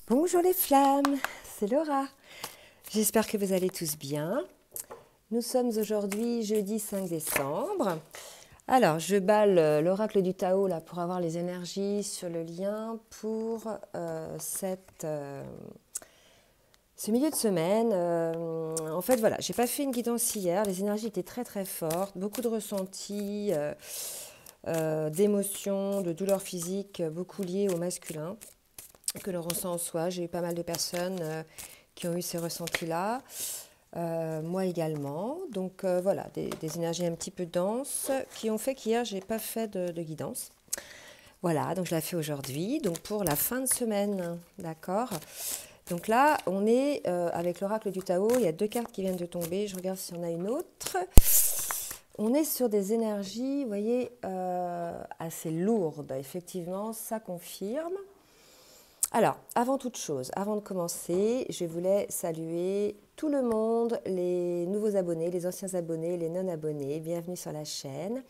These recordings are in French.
Bonjour les flammes, c'est Laura. J'espère que vous allez tous bien. Nous sommes aujourd'hui jeudi 5 décembre. Alors, je balle l'oracle du Tao là, pour avoir les énergies sur le lien pour ce milieu de semaine. En fait, voilà, j'ai pas fait une guidance hier. Les énergies étaient très très fortes, beaucoup de ressentis, d'émotions, de douleurs physiques, beaucoup liées au masculin que l'on ressent en soi. J'ai eu pas mal de personnes qui ont eu ces ressentis-là, moi également. Donc voilà, des énergies un petit peu denses qui ont fait qu'hier, je n'ai pas fait de guidance. Voilà, donc je la fais aujourd'hui, donc pour la fin de semaine, d'accord. Donc là, on est avec l'oracle du Tao, il y a deux cartes qui viennent de tomber, je regarde s'il y en a une autre. On est sur des énergies, vous voyez, assez lourdes, effectivement, ça confirme. Alors, avant toute chose, avant de commencer, je voulais saluer tout le monde, les nouveaux abonnés, les anciens abonnés, les non-abonnés. Bienvenue sur la chaîne.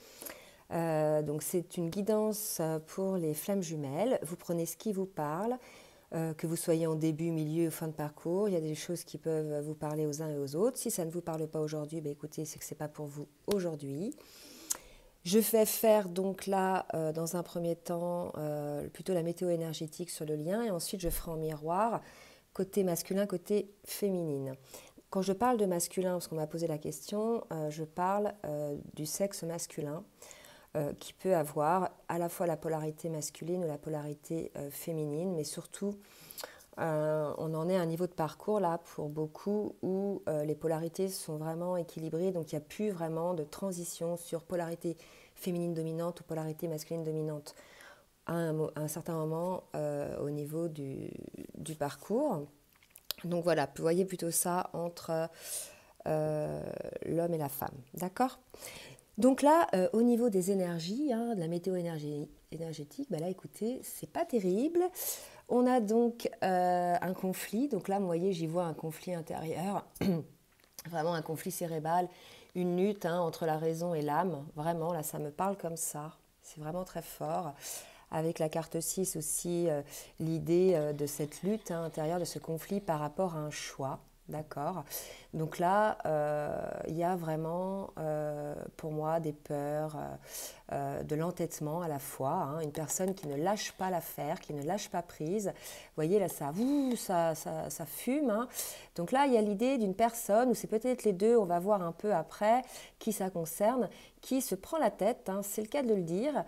Donc, c'est une guidance pour les flammes jumelles. Vous prenez ce qui vous parle, que vous soyez en début, milieu ou fin de parcours. Il y a des choses qui peuvent vous parler aux uns et aux autres. Si ça ne vous parle pas aujourd'hui, écoutez, c'est que ce n'est pas pour vous aujourd'hui. Je vais faire donc là, dans un premier temps, plutôt la météo énergétique sur le lien et ensuite je ferai en miroir côté masculin, côté féminine. Quand je parle de masculin, parce qu'on m'a posé la question, je parle du sexe masculin qui peut avoir à la fois la polarité masculine ou la polarité féminine, mais surtout on en est à un niveau de parcours là pour beaucoup où les polarités sont vraiment équilibrées, donc il n'y a plus vraiment de transition sur polarité féminine dominante ou polarité masculine dominante à un certain moment au niveau du parcours. Donc voilà, vous voyez plutôt ça entre l'homme et la femme, d'accord? Donc là, au niveau des énergies, de la météo énergétique, là écoutez, c'est pas terrible. On a donc un conflit, donc là, vous voyez, j'y vois un conflit intérieur, vraiment un conflit cérébral, une lutte entre la raison et l'âme, vraiment, là, ça me parle comme ça, c'est vraiment très fort. Avec la carte 6 aussi, l'idée de cette lutte intérieure, de ce conflit par rapport à un choix. D'accord. Donc là, il y a vraiment, pour moi, des peurs, de l'entêtement à la fois. Une personne qui ne lâche pas l'affaire, qui ne lâche pas prise. Vous voyez, là, ça fume. Donc là, il y a l'idée d'une personne, ou c'est peut-être les deux, on va voir un peu après qui ça concerne, qui se prend la tête, c'est le cas de le dire,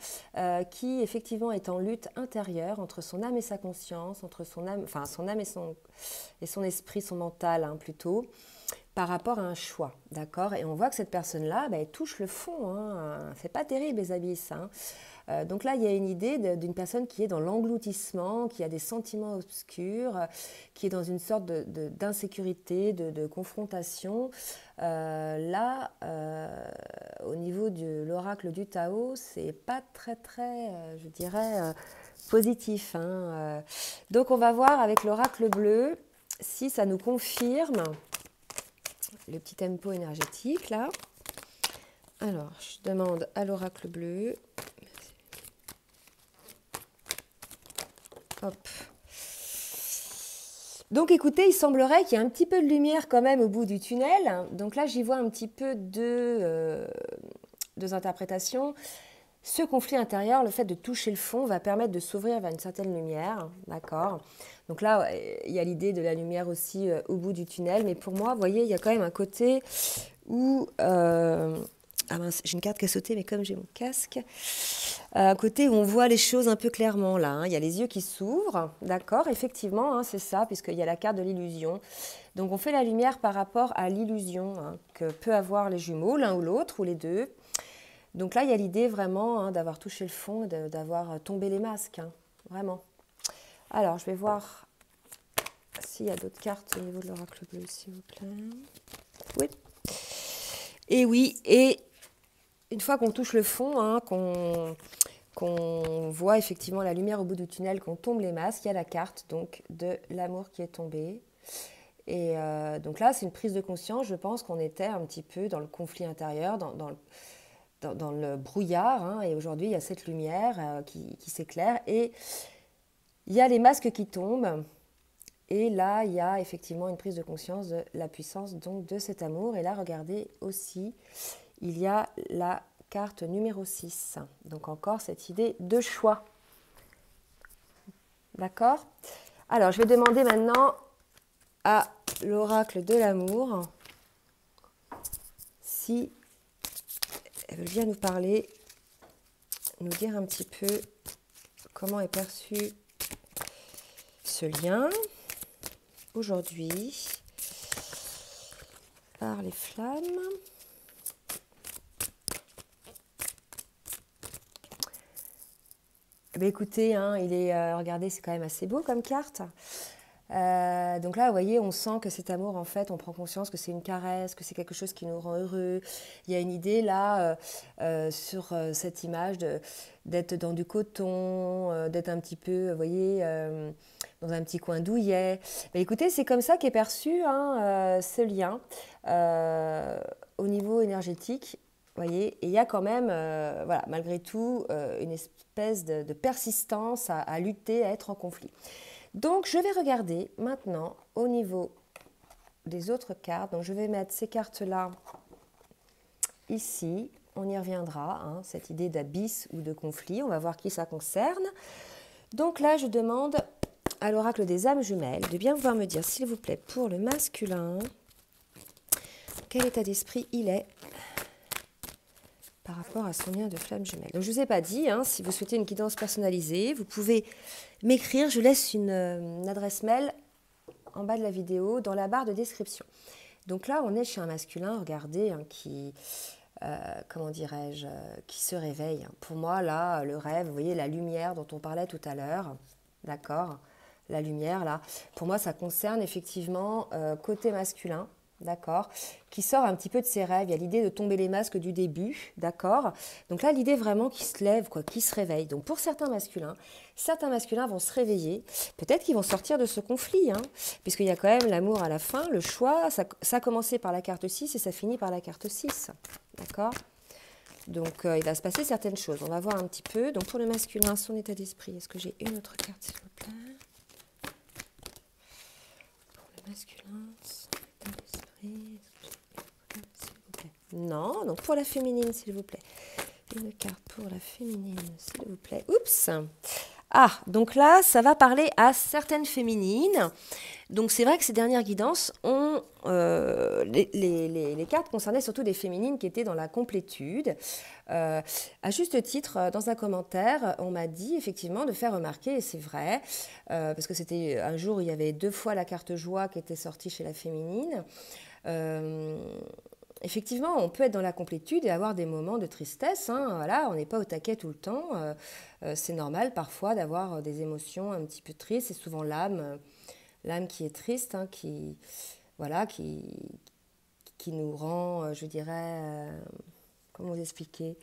qui effectivement est en lutte intérieure entre son âme et sa conscience, entre son âme et son esprit, son mental plutôt, par rapport à un choix, d'accord? Et on voit que cette personne-là, elle touche le fond, c'est pas terrible les abysses. Donc là, il y a une idée d'une personne qui est dans l'engloutissement, qui a des sentiments obscurs, qui est dans une sorte d'insécurité, de confrontation. Là, au niveau de l'oracle du Tao, c'est pas très, je dirais, positif. Donc on va voir avec l'oracle bleu si ça nous confirme le petit tempo énergétique là. Alors, je demande à l'oracle bleu. Hop. Donc écoutez, il semblerait qu'il y ait un petit peu de lumière quand même au bout du tunnel. Donc là, j'y vois un petit peu deux interprétations. Ce conflit intérieur, le fait de toucher le fond, va permettre de s'ouvrir vers une certaine lumière, d'accord? Donc là, il y a l'idée de la lumière aussi au bout du tunnel, mais pour moi, vous voyez, il y a quand même un côté où... ah mince, j'ai une carte qui a sauté, mais comme j'ai mon casque, un côté où on voit les choses un peu clairement là. Il y a les yeux qui s'ouvrent, d'accord, effectivement, c'est ça, puisqu'il y a la carte de l'illusion. Donc on fait la lumière par rapport à l'illusion que peut avoir les jumeaux, l'un ou l'autre, ou les deux. Donc là, il y a l'idée vraiment d'avoir touché le fond, d'avoir tombé les masques, vraiment. Alors, je vais voir s'il y a d'autres cartes au niveau de l'oracle bleu, s'il vous plaît. Oui. Et oui, et une fois qu'on touche le fond, qu'on voit effectivement la lumière au bout du tunnel, qu'on tombe les masques, il y a la carte donc de l'amour qui est tombé. Et donc là, c'est une prise de conscience. Je pense qu'on était un petit peu dans le conflit intérieur, dans le brouillard, et aujourd'hui il y a cette lumière qui s'éclaire et il y a les masques qui tombent Et là, il y a effectivement une prise de conscience de la puissance donc, de cet amour. Et là, regardez aussi, il y a la carte numéro 6. Donc encore cette idée de choix. D'accord? Alors, je vais demander maintenant à l'oracle de l'amour si elle vient nous parler, nous dire un petit peu comment est perçu ce lien aujourd'hui par les flammes. Eh bien, écoutez, hein, regardez, c'est quand même assez beau comme carte. Donc là, vous voyez, on sent que cet amour, en fait, on prend conscience que c'est une caresse, que c'est quelque chose qui nous rend heureux. Il y a une idée là sur cette image d'être dans du coton, d'être un petit peu, vous voyez, dans un petit coin douillet. Mais écoutez, c'est comme ça qu'est perçu hein, ce lien au niveau énergétique. Voyez, et il y a quand même, voilà, malgré tout, une espèce de persistance à lutter, à être en conflit. Donc, je vais regarder maintenant au niveau des autres cartes. Donc, je vais mettre ces cartes-là ici. On y reviendra, hein, cette idée d'abysse ou de conflit. On va voir qui ça concerne. Donc là, je demande à l'oracle des âmes jumelles de bien pouvoir me dire, s'il vous plaît, pour le masculin, quel état d'esprit il est par rapport à son lien de flamme jumelle. Donc, je ne vous ai pas dit, hein, si vous souhaitez une guidance personnalisée, vous pouvez m'écrire. Je laisse une adresse mail en bas de la vidéo, dans la barre de description. Donc là, on est chez un masculin, regardez, hein, qui, comment dirais-je, qui se réveille. Pour moi, là, le rêve, vous voyez, la lumière dont on parlait tout à l'heure, d'accord? La lumière, là, pour moi, ça concerne effectivement côté masculin, d'accord, qui sort un petit peu de ses rêves. Il y a l'idée de tomber les masques du début, d'accord. Donc là, l'idée vraiment qui se lève, quoi, qui se réveille. Donc pour certains masculins vont se réveiller. Peut-être qu'ils vont sortir de ce conflit, hein, puisqu'il y a quand même l'amour à la fin, le choix. Ça a commencé par la carte 6 et ça finit par la carte 6, d'accord. Donc il va se passer certaines choses. On va voir un petit peu. Donc pour le masculin, son état d'esprit. Est-ce que j'ai une autre carte, s'il vous plaît? Masculin, état d'esprit, s'il vous plaît. Non, donc pour la féminine, s'il vous plaît. Une carte pour la féminine, s'il vous plaît. Oups. Ah, donc là, ça va parler à certaines féminines. Donc c'est vrai que ces dernières guidances ont... les cartes concernaient surtout des féminines qui étaient dans la complétude. À juste titre, dans un commentaire, on m'a dit effectivement de faire remarquer, et c'est vrai, parce que c'était un jour où il y avait 2 fois la carte joie qui était sortie chez la féminine. Effectivement, on peut être dans la complétude et avoir des moments de tristesse. Hein, voilà, on n'est pas au taquet tout le temps. C'est normal parfois d'avoir des émotions un petit peu tristes. C'est souvent l'âme qui est triste, hein, voilà, qui nous rend, je dirais, comment vous expliquer,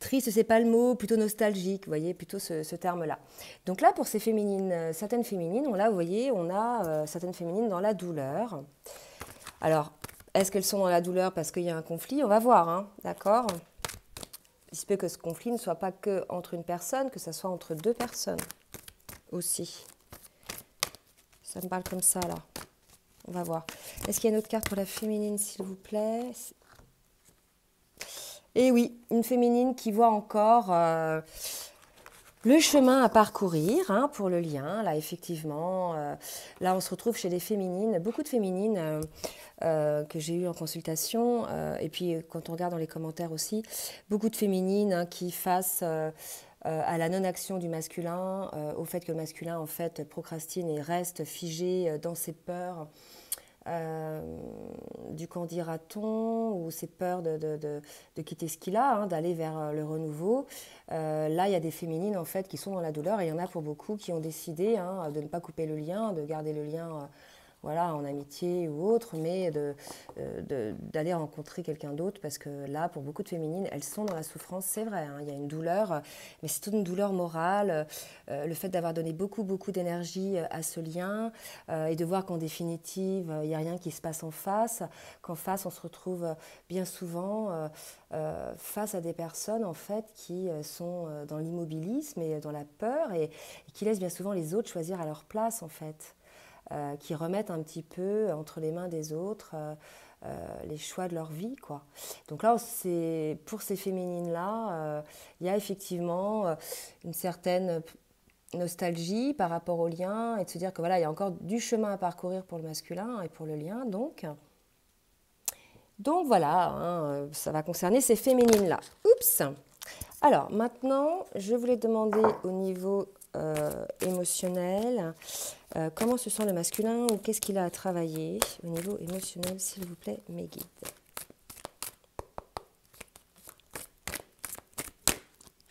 triste, c'est pas le mot, plutôt nostalgique, vous voyez, plutôt ce terme-là. Donc là, pour ces féminines, certaines féminines, vous voyez, on a certaines féminines dans la douleur. Alors, est-ce qu'elles sont dans la douleur parce qu'il y a un conflit? On va voir, hein, d'accord? Il se peut que ce conflit ne soit pas que entre une personne, que ce soit entre 2 personnes aussi. Ça me parle comme ça, là. On va voir. Est-ce qu'il y a une autre carte pour la féminine, s'il vous plaît? Et oui, une féminine qui voit encore le chemin à parcourir hein, pour le lien. Là, effectivement, là, on se retrouve chez des féminines, beaucoup de féminines que j'ai eues en consultation. Et puis, quand on regarde dans les commentaires aussi, beaucoup de féminines hein, qui face à la non-action du masculin, au fait que le masculin, en fait, procrastine et reste figé dans ses peurs. Du qu'en dira-t-on, ou ses peurs de quitter ce qu'il a, hein, d'aller vers le renouveau. Là, il y a des féminines en fait qui sont dans la douleur et il y en a pour beaucoup qui ont décidé hein, de ne pas couper le lien, de garder le lien voilà, en amitié ou autre, mais d'aller rencontrer quelqu'un d'autre parce que là, pour beaucoup de féminines, elles sont dans la souffrance, c'est vrai, hein, il y a une douleur, mais c'est toute une douleur morale, le fait d'avoir donné beaucoup d'énergie à ce lien et de voir qu'en définitive, il n'y a rien qui se passe en face, qu'en face, on se retrouve bien souvent face à des personnes en fait qui sont dans l'immobilisme et dans la peur et qui laissent bien souvent les autres choisir à leur place en fait. qui remettent un petit peu entre les mains des autres les choix de leur vie, quoi. Donc là, pour ces féminines-là, il y a effectivement une certaine nostalgie par rapport au lien et de se dire que voilà, il y a encore du chemin à parcourir pour le masculin et pour le lien, donc. Donc voilà, hein, ça va concerner ces féminines-là. Oups! Alors maintenant, je voulais demander au niveau émotionnel, comment se sent le masculin ou qu'est-ce qu'il a à travailler au niveau émotionnel, s'il vous plaît, mes guides.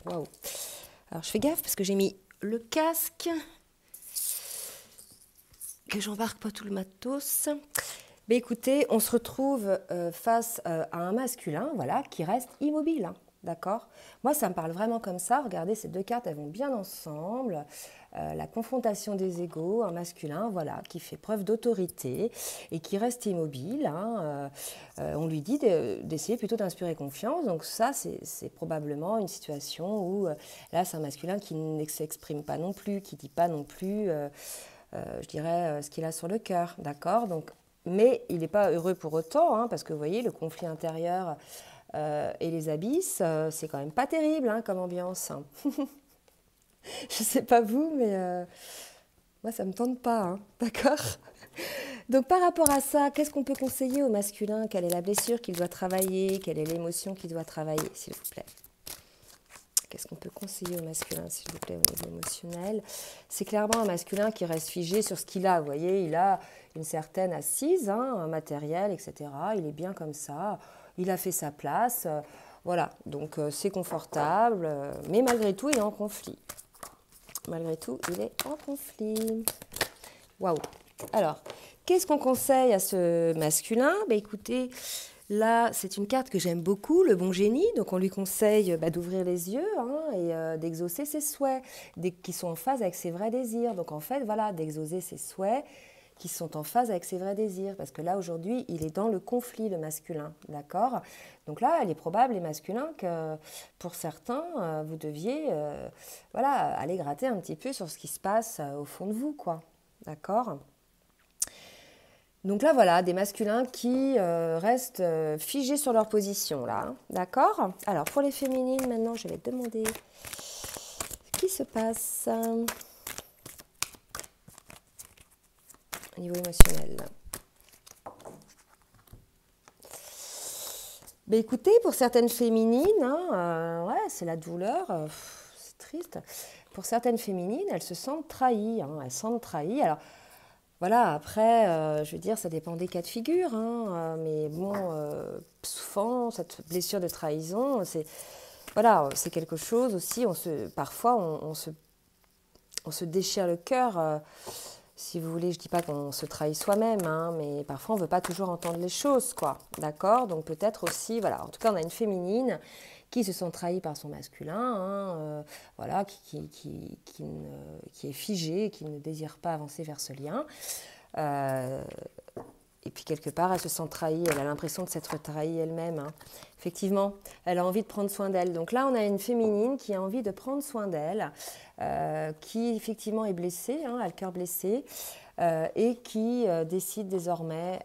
Waouh! Alors je fais gaffe parce que j'ai mis le casque, que j'embarque pas tout le matos. Mais écoutez, on se retrouve face à un masculin, voilà, qui reste immobile, hein, d'accord? Moi, ça me parle vraiment comme ça. Regardez, ces deux cartes, elles vont bien ensemble. La confrontation des égos, un masculin, voilà, qui fait preuve d'autorité et qui reste immobile, hein. On lui dit d'essayer plutôt d'inspirer confiance. Donc ça, c'est probablement une situation où, là, c'est un masculin qui ne s'exprime pas non plus, qui ne dit pas non plus, je dirais, ce qu'il a sur le cœur, d'accord? Donc, mais il n'est pas heureux pour autant, hein, parce que vous voyez, le conflit intérieur et les abysses, c'est quand même pas terrible, hein, comme ambiance. Je ne sais pas vous, mais moi, ça ne me tente pas, hein, d'accord? Donc par rapport à ça, qu'est-ce qu'on peut conseiller au masculin? Quelle est la blessure qu'il doit travailler? Quelle est l'émotion qu'il doit travailler, s'il vous plaît? Qu'est-ce qu'on peut conseiller au masculin, s'il vous plaît, au niveau émotionnel? C'est clairement un masculin qui reste figé sur ce qu'il a. Vous voyez, il a une certaine assise, hein, un matériel, etc. Il est bien comme ça. Il a fait sa place. Voilà, donc c'est confortable. Mais malgré tout, il est en conflit. Malgré tout, il est en conflit. Waouh! Alors, qu'est-ce qu'on conseille à ce masculin? Écoutez, là, c'est une carte que j'aime beaucoup, le bon génie. Donc, on lui conseille d'ouvrir les yeux, hein, et d'exaucer ses souhaits, qui sont en phase avec ses vrais désirs. Donc, en fait, voilà, d'exaucer ses souhaits qui sont en phase avec ses vrais désirs. Parce que là, aujourd'hui, il est dans le conflit, le masculin. D'accord? Donc là, il est probable, les masculins, que pour certains, vous deviez voilà, aller gratter un petit peu sur ce qui se passe au fond de vous, quoi. D'accord? Donc là, voilà, des masculins qui restent figés sur leur position, là. Hein. D'accord? Alors, pour les féminines, maintenant, je vais demander ce qui se passe au niveau émotionnel. Écoutez, pour certaines féminines, hein, ouais, c'est la douleur, c'est triste. Pour certaines féminines, elles se sentent trahies, hein, elles se sentent trahies. Alors, voilà, après, je veux dire, ça dépend des cas de figure, hein, mais bon, souvent, cette blessure de trahison, voilà, c'est quelque chose aussi, parfois, on se déchire le cœur, si vous voulez, je ne dis pas qu'on se trahit soi-même, hein, mais parfois, on ne veut pas toujours entendre les choses, quoi, d'accord? Donc peut-être aussi, voilà, en tout cas, on a une féminine qui se sent trahie par son masculin, hein, voilà, qui est figée, qui ne désire pas avancer vers ce lien. Et puis quelque part, elle se sent trahie, elle a l'impression de s'être trahie elle-même. Hein. Effectivement, elle a envie de prendre soin d'elle. Donc là, on a une féminine qui a envie de prendre soin d'elle, qui effectivement est blessée, hein, a le cœur blessé, et qui décide désormais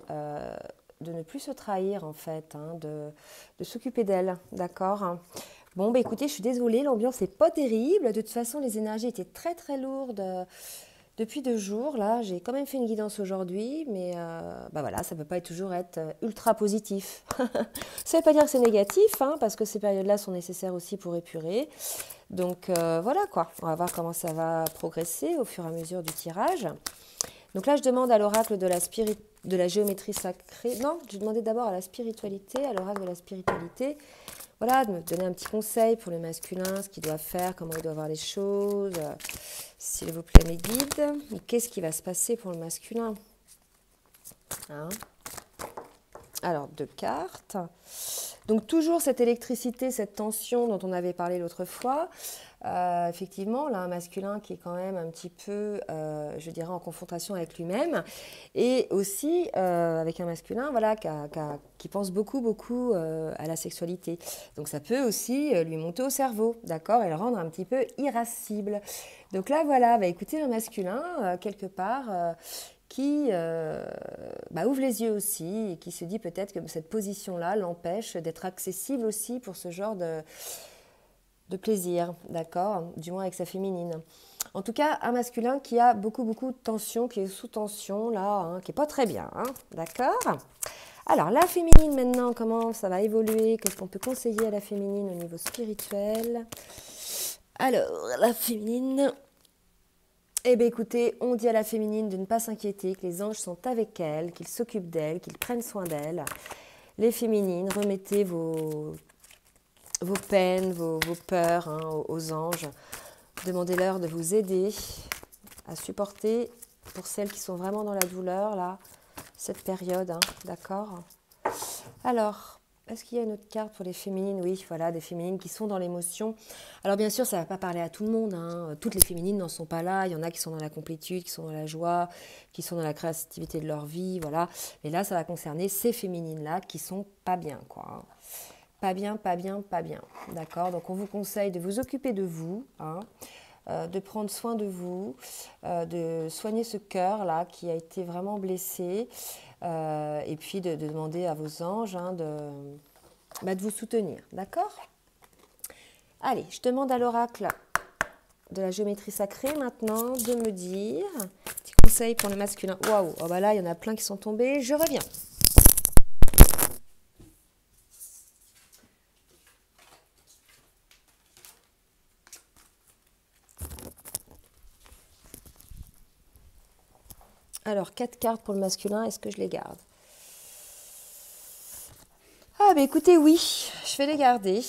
de ne plus se trahir, en fait, hein, de s'occuper d'elle, d'accord? Bon, écoutez, je suis désolée, l'ambiance n'est pas terrible. De toute façon, les énergies étaient très, très lourdes depuis 2 jours. Là, j'ai quand même fait une guidance aujourd'hui, mais voilà, ça ne peut pas toujours être ultra positif. Ça ne veut pas dire que c'est négatif, hein, parce que ces périodes-là sont nécessaires aussi pour épurer. Donc, voilà, quoi. On va voir comment ça va progresser au fur et à mesure du tirage. Donc là, je demande à l'oracle de la géométrie sacrée. Non, je demandais d'abord à la spiritualité, à l'oracle de la spiritualité. Voilà, de me donner un petit conseil pour le masculin, ce qu'il doit faire, comment il doit voir les choses. S'il vous plaît, mes guides. Qu'est-ce qui va se passer pour le masculin? Hein? Alors, 2 cartes. Donc, toujours cette électricité, cette tension dont on avait parlé l'autre fois. Effectivement, là, un masculin qui est quand même un petit peu, je dirais, en confrontation avec lui-même. Et aussi avec un masculin, voilà, qui pense beaucoup, beaucoup à la sexualité. Donc, ça peut aussi lui monter au cerveau, d'accord, et le rendre un petit peu irascible. Donc là, voilà, écoutez, un masculin, quelque part, qui ouvre les yeux aussi et qui se dit peut-être que cette position-là l'empêche d'être accessible aussi pour ce genre de plaisir, d'accord, du moins avec sa féminine. En tout cas, un masculin qui a beaucoup de tension, qui est sous tension là, hein, qui n'est pas très bien, hein, d'accord. Alors, la féminine maintenant, comment ça va évoluer? Qu'est-ce qu'on peut conseiller à la féminine au niveau spirituel? Alors, la féminine, eh bien écoutez, on dit à la féminine de ne pas s'inquiéter, que les anges sont avec elle, qu'ils s'occupent d'elle, qu'ils prennent soin d'elle. Les féminines, remettez vos peines, vos peurs, hein, aux anges. Demandez-leur de vous aider à supporter, pour celles qui sont vraiment dans la douleur, là, cette période, hein, d'accord? Alors, est-ce qu'il y a une autre carte pour les féminines? Oui, voilà, des féminines qui sont dans l'émotion. Alors bien sûr, ça ne va pas parler à tout le monde, hein. Toutes les féminines n'en sont pas là. Il y en a qui sont dans la complétude, qui sont dans la joie, qui sont dans la créativité de leur vie, voilà. Mais là, ça va concerner ces féminines-là qui sont pas bien, quoi, hein. Pas bien, pas bien, pas bien. D'accord? Donc, on vous conseille de vous occuper de vous, hein, de prendre soin de vous, de soigner ce cœur-là qui a été vraiment blessé, et puis de demander à vos anges, hein, de vous soutenir. D'accord? Allez, je demande à l'oracle de la géométrie sacrée maintenant de me dire petit conseil pour le masculin. Waouh! Oh bah là, il y en a plein qui sont tombés. Je reviens. Alors, 4 cartes pour le masculin, est-ce que je les garde? Ah, bah écoutez, oui, je vais les garder.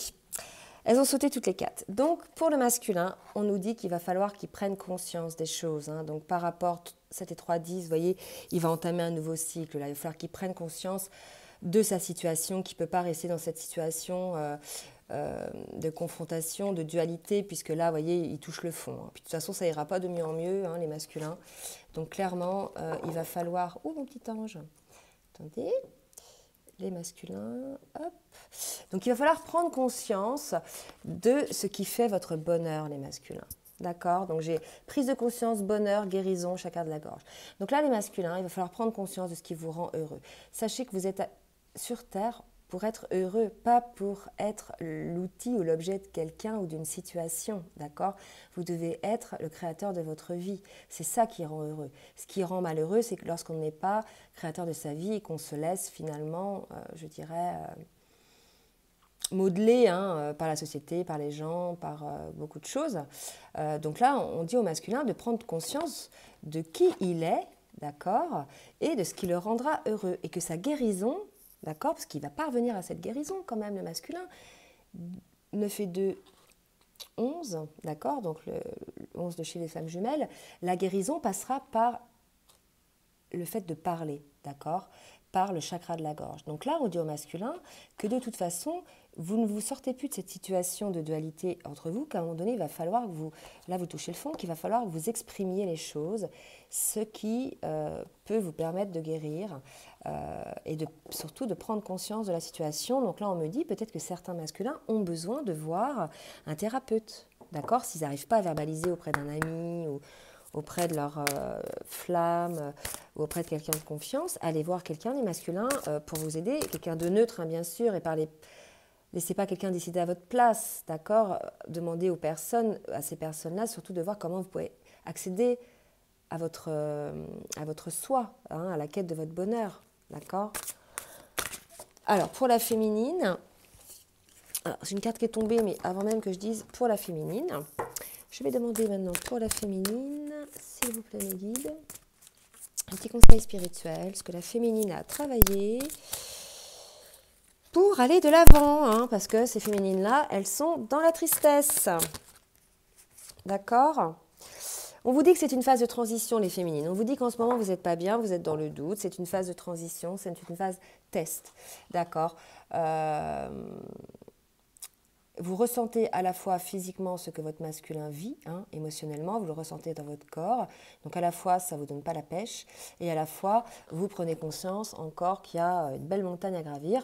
Elles ont sauté toutes les 4. Donc, pour le masculin, on nous dit qu'il va falloir qu'il prenne conscience des choses, hein. Donc, par rapport, 7 et 3, 10, vous voyez, il va entamer un nouveau cycle. Là, il va falloir qu'il prenne conscience de sa situation, qu'il ne peut pas rester dans cette situation de confrontation, de dualité, puisque là, vous voyez, il touche le fond, hein. Puis, de toute façon, ça ira pas de mieux en mieux, hein, les masculins. Donc, clairement, il va falloir... Oh, mon petit ange! Attendez, les masculins, hop. Donc, il va falloir prendre conscience de ce qui fait votre bonheur, les masculins. D'accord? Donc, j'ai prise de conscience, bonheur, guérison, chakra de la gorge. Donc là, les masculins, il va falloir prendre conscience de ce qui vous rend heureux. Sachez que vous êtes sur Terre pour être heureux, pas pour être l'outil ou l'objet de quelqu'un ou d'une situation, d'accord? Vous devez être le créateur de votre vie. C'est ça qui rend heureux. Ce qui rend malheureux, c'est que lorsqu'on n'est pas créateur de sa vie et qu'on se laisse finalement, je dirais, modelé, hein, par la société, par les gens, par beaucoup de choses. Donc là, on dit au masculin de prendre conscience de qui il est, d'accord, et de ce qui le rendra heureux. Et que sa guérison, d'accord, parce qu'il va parvenir à cette guérison quand même, le masculin, 9 et 2, 11, d'accord, donc le 11 de chez les femmes jumelles, la guérison passera par le fait de parler, d'accord, par le chakra de la gorge. Donc là, on dit au masculin que de toute façon, vous ne vous sortez plus de cette situation de dualité entre vous, qu'à un moment donné, il va falloir que vous, là vous touchez le fond, qu'il va falloir que vous exprimiez les choses, ce qui peut vous permettre de guérir et surtout de prendre conscience de la situation. Donc là, on me dit peut-être que certains masculins ont besoin de voir un thérapeute, d'accord, s'ils n'arrivent pas à verbaliser auprès d'un ami ou auprès de leur flamme ou auprès de quelqu'un de confiance, allez voir quelqu'un, les masculins, pour vous aider, quelqu'un de neutre, hein, bien sûr, et laissez pas quelqu'un décider à votre place, d'accord? Demandez aux personnes, à ces personnes-là, surtout de voir comment vous pouvez accéder à votre soi, hein, à la quête de votre bonheur, d'accord? Alors, pour la féminine, j'ai une carte qui est tombée, mais avant même que je dise pour la féminine, je vais demander maintenant pour la féminine, s'il vous plaît mes guides, un petit conseil spirituel, ce que la féminine a travaillé pour aller de l'avant, hein, parce que ces féminines-là, elles sont dans la tristesse. D'accord? On vous dit que c'est une phase de transition, les féminines. On vous dit qu'en ce moment, vous n'êtes pas bien, vous êtes dans le doute. C'est une phase de transition, c'est une phase test. D'accord? Vous ressentez à la fois physiquement ce que votre masculin vit, hein, émotionnellement, vous le ressentez dans votre corps. Donc à la fois, ça ne vous donne pas la pêche, et à la fois, vous prenez conscience encore qu'il y a une belle montagne à gravir.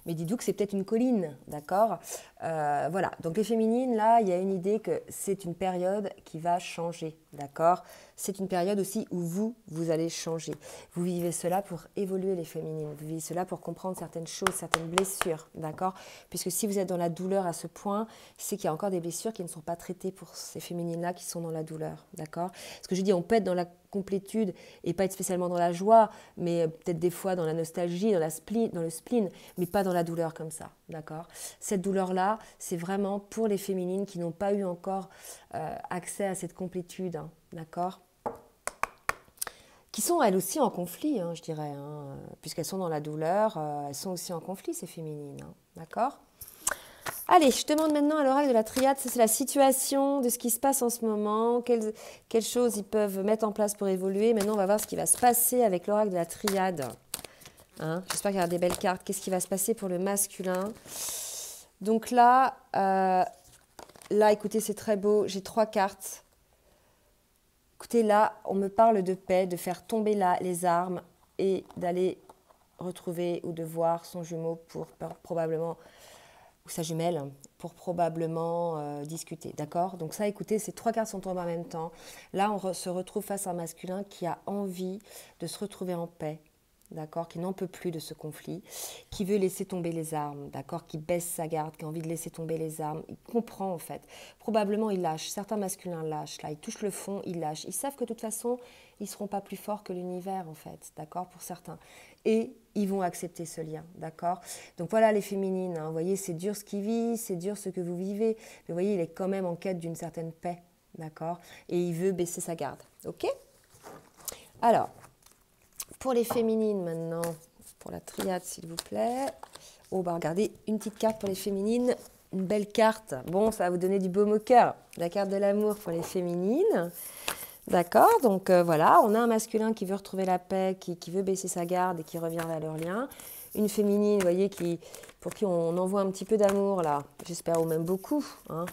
Mais dites-vous que c'est peut-être une colline, d'accord? Voilà, donc les féminines, là, il y a une idée que c'est une période qui va changer, d'accord? C'est une période aussi où vous allez changer. Vous vivez cela pour évoluer les féminines. Vous vivez cela pour comprendre certaines choses, certaines blessures, d'accord? Puisque si vous êtes dans la douleur à ce point, c'est qu'il y a encore des blessures qui ne sont pas traitées pour ces féminines-là qui sont dans la douleur, d'accord? Ce que je dis, on peut être dans la complétude et pas être spécialement dans la joie, mais peut-être des fois dans la nostalgie, dans le spleen, mais pas dans la douleur comme ça, d'accord? Cette douleur-là, c'est vraiment pour les féminines qui n'ont pas eu encore accès à cette complétude, hein, d'accord? Qui sont elles aussi en conflit, hein, je dirais, hein, puisqu'elles sont dans la douleur, elles sont aussi en conflit, ces féminines, hein, d'accord? Allez, je demande maintenant à l'oracle de la triade, ça c'est la situation de ce qui se passe en ce moment, quelles choses ils peuvent mettre en place pour évoluer. Maintenant, on va voir ce qui va se passer avec l'oracle de la triade. Hein, j'espère qu'il y aura des belles cartes. Qu'est-ce qui va se passer pour le masculin? Donc là, écoutez, c'est très beau. J'ai 3 cartes. Écoutez, là, on me parle de paix, de faire tomber là les armes et d'aller retrouver ou de voir son jumeau pour probablement, ou sa jumelle, pour probablement discuter. D'accord? Donc ça, écoutez, ces 3 cartes sont tombées en même temps. Là, on se retrouve face à un masculin qui a envie de se retrouver en paix. D'accord, qui n'en peut plus de ce conflit, qui veut laisser tomber les armes, d'accord, qui baisse sa garde, qui a envie de laisser tomber les armes. Il comprend en fait. Probablement il lâche. Certains masculins lâchent. Là, ils touchent le fond, ils lâchent. Ils savent que de toute façon, ils ne seront pas plus forts que l'univers en fait, d'accord, pour certains. Et ils vont accepter ce lien, d'accord. Donc voilà les féminines. Hein, vous voyez, c'est dur ce qu'ils vivent, c'est dur ce que vous vivez. Mais vous voyez, il est quand même en quête d'une certaine paix, d'accord. Et il veut baisser sa garde, ok. Alors. Pour les féminines maintenant, pour la triade s'il vous plaît. Oh bah regardez, une petite carte pour les féminines, une belle carte. Bon, ça va vous donner du baume au cœur. La carte de l'amour pour les féminines. D'accord, donc voilà, on a un masculin qui veut retrouver la paix, qui veut baisser sa garde et qui revient vers leur lien. Une féminine, vous voyez, pour qui on envoie un petit peu d'amour là, j'espère, ou même beaucoup. Hein.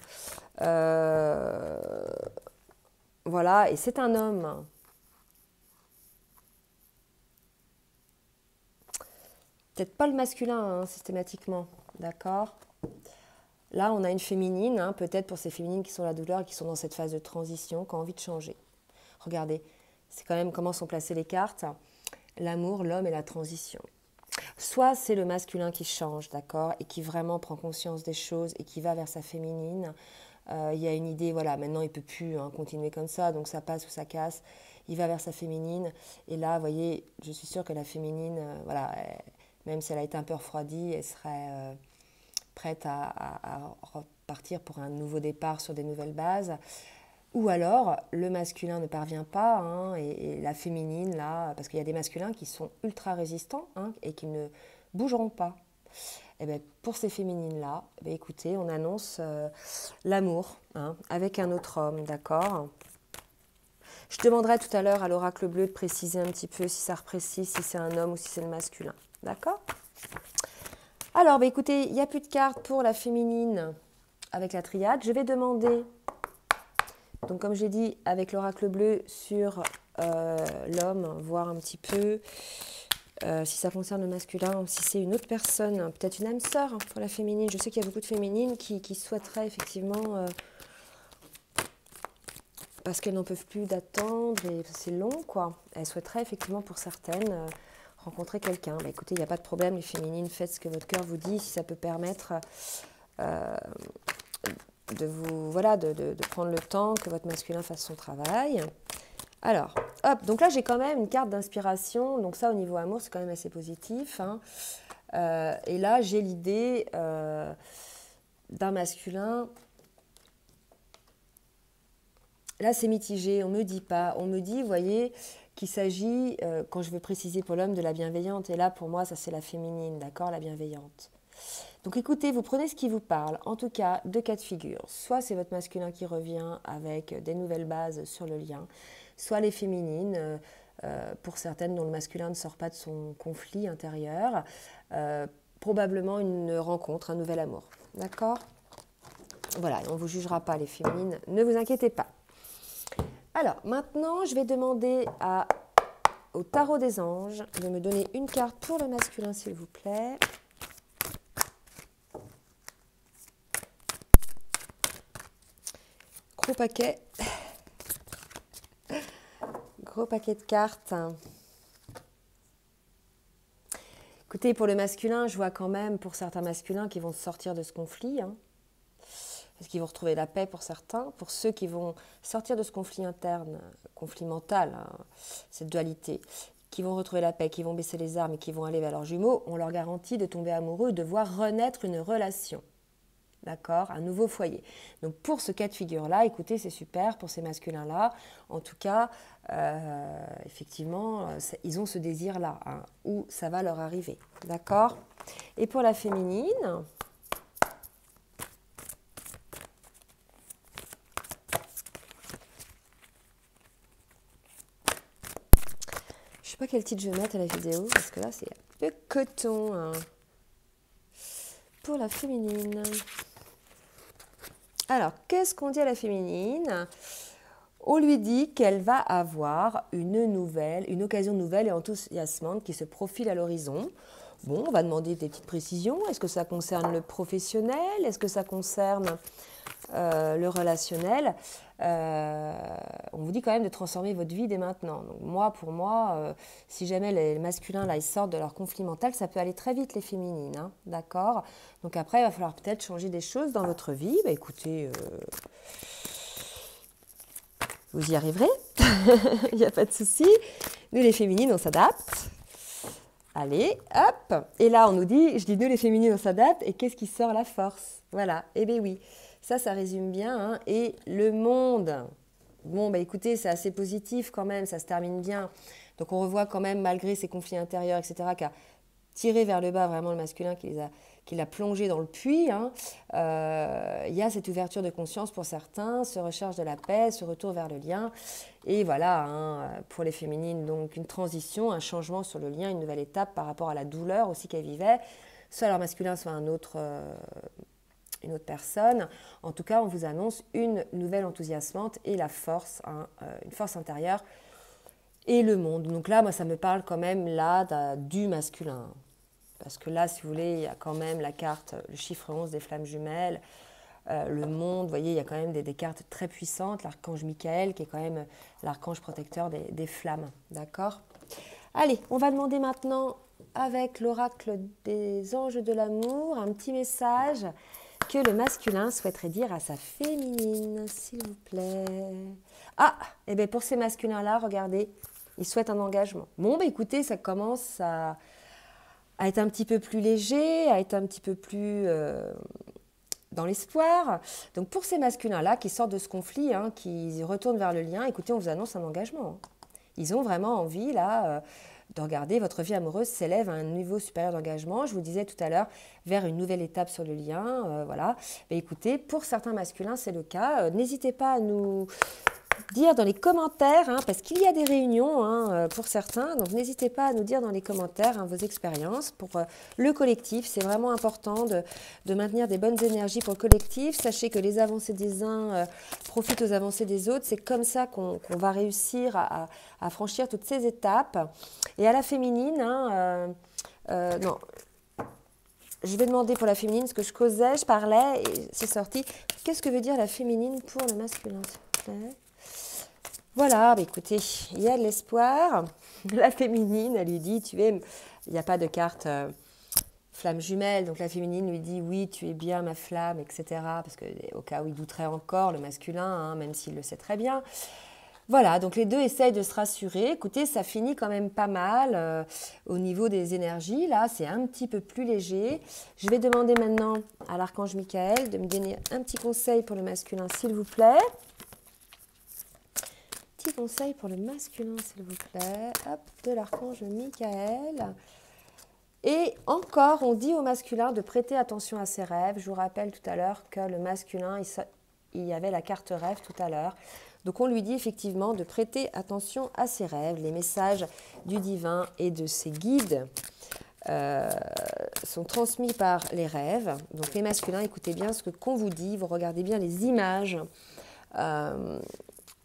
Voilà, et c'est un homme. Peut-être pas le masculin hein, systématiquement, d'accord. Là, on a une féminine, hein, peut-être pour ces féminines qui sont la douleur et qui sont dans cette phase de transition, qui ont envie de changer. Regardez, c'est quand même comment sont placées les cartes. L'amour, l'homme et la transition. Soit c'est le masculin qui change, d'accord, et qui vraiment prend conscience des choses et qui va vers sa féminine. Il y a une idée, voilà, maintenant il ne peut plus hein, continuer comme ça, donc ça passe ou ça casse. Il va vers sa féminine. Et là, vous voyez, je suis sûre que la féminine, voilà, même si elle a été un peu refroidie, elle serait prête à repartir pour un nouveau départ sur des nouvelles bases. Ou alors, le masculin ne parvient pas, hein, et la féminine, là, parce qu'il y a des masculins qui sont ultra résistants hein, et qui ne bougeront pas. Et bien, pour ces féminines-là, écoutez, on annonce l'amour hein, avec un autre homme, d'accord ? Je demanderai tout à l'heure à l'oracle bleu de préciser un petit peu si ça reprécise, si c'est un homme ou si c'est le masculin. D'accord? Alors, écoutez, il n'y a plus de cartes pour la féminine avec la triade. Je vais demander, donc comme j'ai dit, avec l'oracle bleu sur l'homme, voir un petit peu si ça concerne le masculin, si c'est une autre personne, peut-être une âme sœur pour la féminine. Je sais qu'il y a beaucoup de féminines qui souhaiteraient effectivement... parce qu'elles n'en peuvent plus d'attendre et c'est long, quoi. Elles souhaiteraient effectivement pour certaines rencontrer quelqu'un. Bah, écoutez, il n'y a pas de problème, les féminines, faites ce que votre cœur vous dit, si ça peut permettre de vous, voilà, de prendre le temps que votre masculin fasse son travail. Alors, hop, donc là j'ai quand même une carte d'inspiration, donc ça au niveau amour c'est quand même assez positif. Hein. Et là j'ai l'idée d'un masculin. Là, c'est mitigé, on ne me dit pas. On me dit, vous voyez, qu'il s'agit, quand je veux préciser pour l'homme, de la bienveillante. Et là, pour moi, ça, c'est la féminine, d'accord, la bienveillante. Donc, écoutez, vous prenez ce qui vous parle. En tout cas, 2 cas de figure. Soit c'est votre masculin qui revient avec des nouvelles bases sur le lien, soit les féminines, pour certaines dont le masculin ne sort pas de son conflit intérieur, probablement une rencontre, un nouvel amour. D'accord ? Voilà, on ne vous jugera pas, les féminines, ne vous inquiétez pas. Alors, maintenant, je vais demander au tarot des anges de me donner une carte pour le masculin, s'il vous plaît. Gros paquet. Gros paquet de cartes. Écoutez, pour le masculin, je vois quand même pour certains masculins qui vont sortir de ce conflit, hein, parce qu'ils vont retrouver la paix pour certains. Pour ceux qui vont sortir de ce conflit interne, conflit mental, hein, cette dualité, qui vont retrouver la paix, qui vont baisser les armes et qui vont aller vers leurs jumeaux, on leur garantit de tomber amoureux, de voir renaître une relation. D'accord, un nouveau foyer. Donc pour ce cas de figure-là, écoutez, c'est super pour ces masculins-là. En tout cas, effectivement, ils ont ce désir-là, hein, où ça va leur arriver. D'accord. Et pour la féminine, je ne sais pas quel titre je vais mettre à la vidéo, parce que là, c'est un peu coton. Hein. Pour la féminine. Alors, qu'est-ce qu'on dit à la féminine? On lui dit qu'elle va avoir une occasion nouvelle et enthousiasmante qui se profile à l'horizon. Bon, on va demander des petites précisions. Est-ce que ça concerne le professionnel? Est-ce que ça concerne le relationnel? On vous dit quand même de transformer votre vie dès maintenant. Donc pour moi, si jamais les masculins là, ils sortent de leur conflit mental, ça peut aller très vite les féminines, hein, d'accord? Donc après, il va falloir peut-être changer des choses dans votre vie. Bah, écoutez, vous y arriverez, il n'y a pas de souci. Nous les féminines, on s'adapte. Allez, hop. Et là, on nous dit, je dis nous les féminines, on s'adapte. Et qu'est-ce qui sort? La force. Voilà, eh bien oui. Ça résume bien. Hein. Et le monde, bon, bah écoutez, c'est assez positif quand même, ça se termine bien. Donc on revoit quand même, malgré ces conflits intérieurs, etc., qu'a tiré vers le bas vraiment le masculin qui l'a plongé dans le puits. Hein. Il y a cette ouverture de conscience pour certains, ce recherche de la paix, ce retour vers le lien. Et voilà, hein, pour les féminines, donc une transition, un changement sur le lien, une nouvelle étape par rapport à la douleur aussi qu'elles vivaient, soit leur masculin, soit une autre personne. En tout cas, on vous annonce une nouvelle enthousiasmante et la force, hein, une force intérieure et le monde. Donc là, moi, ça me parle quand même là du masculin. Parce que là, si vous voulez, il y a quand même la carte, le chiffre 11 des flammes jumelles, le monde, vous voyez, il y a quand même des cartes très puissantes, l'archange Michael, qui est quand même l'archange protecteur des flammes, d'accord? Allez, on va demander maintenant, avec l'oracle des anges de l'amour, un petit message que le masculin souhaiterait dire à sa féminine, s'il vous plaît. Ah, et bien pour ces masculins-là, regardez, ils souhaitent un engagement. Bon, ben écoutez, ça commence à être un petit peu plus léger, à être un petit peu plus dans l'espoir. Donc pour ces masculins-là qui sortent de ce conflit, hein, qui retournent vers le lien, écoutez, on vous annonce un engagement. Hein. Ils ont vraiment envie, là, de regarder votre vie amoureuse s'élève à un niveau supérieur d'engagement. Je vous disais tout à l'heure, vers une nouvelle étape sur le lien. Voilà. Mais écoutez, pour certains masculins, c'est le cas. N'hésitez pas à nous dire dans les commentaires, hein, parce qu'il y a des réunions hein, pour certains, donc n'hésitez pas à nous dire dans les commentaires hein, vos expériences pour le collectif. C'est vraiment important de maintenir des bonnes énergies pour le collectif. Sachez que les avancées des uns profitent aux avancées des autres. C'est comme ça qu'on va réussir à franchir toutes ces étapes. Et à la féminine, hein, non, je vais demander pour la féminine ce que je causais, je parlais et c'est sorti. Qu'est-ce que veut dire la féminine pour le masculin, s'il vous plaît? Voilà, bah écoutez, il y a de l'espoir. La féminine, elle lui dit, il n'y a pas de carte flamme jumelle, donc la féminine lui dit, oui, tu es bien ma flamme, etc. Parce que au cas où il douterait encore, le masculin, hein, même s'il le sait très bien. Voilà, donc les deux essayent de se rassurer. Écoutez, ça finit quand même pas mal au niveau des énergies. Là, c'est un petit peu plus léger. Je vais demander maintenant à l'archange Michael de me donner un petit conseil pour le masculin, s'il vous plaît. Petit conseil pour le masculin, s'il vous plaît. Hop, de l'archange Michael. Et encore, on dit au masculin de prêter attention à ses rêves. Je vous rappelle tout à l'heure que le masculin, il y avait la carte rêve tout à l'heure. Donc on lui dit effectivement de prêter attention à ses rêves. Les messages du divin et de ses guides sont transmis par les rêves. Donc les masculins, écoutez bien ce qu'on vous dit. Vous regardez bien les images.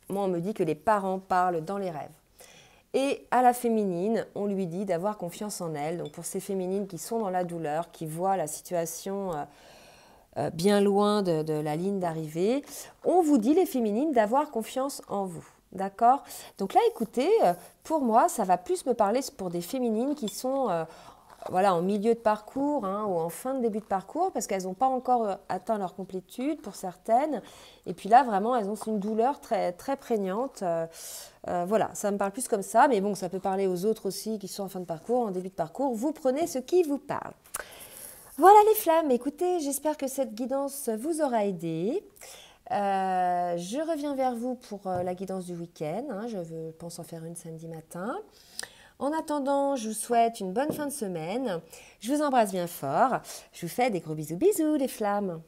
Moi, on me dit que les parents parlent dans les rêves. Et à la féminine, on lui dit d'avoir confiance en elle. Donc pour ces féminines qui sont dans la douleur, qui voient la situation bien loin de la ligne d'arrivée, on vous dit, les féminines, d'avoir confiance en vous. D'accord? Donc là, écoutez, pour moi, ça va plus me parler pour des féminines qui sont voilà, en milieu de parcours hein, ou en fin de début de parcours parce qu'elles n'ont pas encore atteint leur complétude pour certaines. Et puis là, vraiment, elles ont une douleur très, très prégnante. Voilà, ça me parle plus comme ça, mais bon, ça peut parler aux autres aussi qui sont en fin de parcours, en début de parcours. Vous prenez ce qui vous parle. Voilà les flammes, écoutez, j'espère que cette guidance vous aura aidé. Je reviens vers vous pour la guidance du week-end. Hein, pense en faire une samedi matin. En attendant, je vous souhaite une bonne fin de semaine. Je vous embrasse bien fort. Je vous fais des gros bisous bisous les flammes.